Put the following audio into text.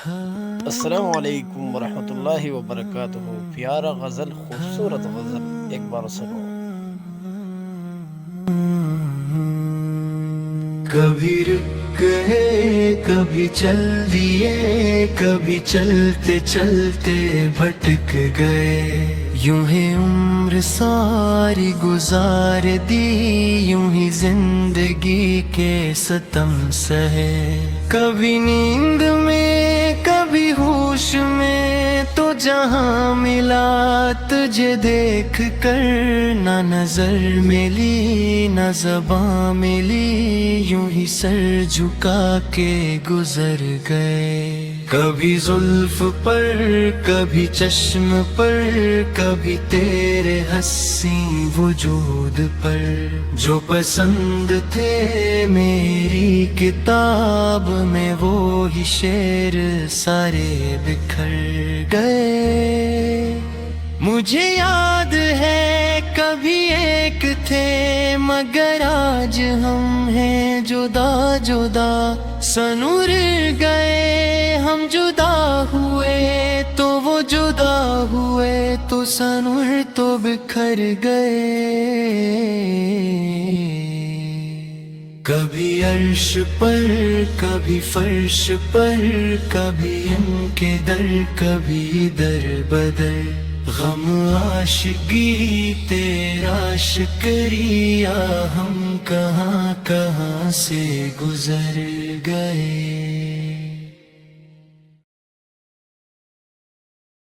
السلام علیکم ورحمۃ اللہ وبرکاتہ۔ پیارا غزل، خوبصورت غزل، ایک بار سنو۔ کبھی رک گئے کبھی چل دیے، کبھی چلتے چلتے بھٹک گئے، یوں ہی عمر ساری گزار دی، یوں ہی زندگی کے ستم سہے، کبھی نیند میں کبھی ہوش میں، تو جہاں ملا تجھے دیکھ کر، نہ نظر ملی نہ زباں ملی، یوں ہی سر جھکا کے گزر گئے، کبھی زلف پر کبھی چشم پر، کبھی تیرے حسین وجود پر، جو پسند تھے میری کتاب میں وہی شعر سارے بکھر گئے، مجھے یاد ہے کبھی ایک تھے مگر آج ہم ہیں جدا جدا، سنور گئے ہم جدا ہوئے تو وہ جدا ہوئے تو سنور تو بکھر گئے، کبھی عرش پر کبھی فرش پر، کبھی ان کے در کبھی در بدر، غم عاشقی تیرا شکریہ، ہم کہاں کہاں سے گزر گئے۔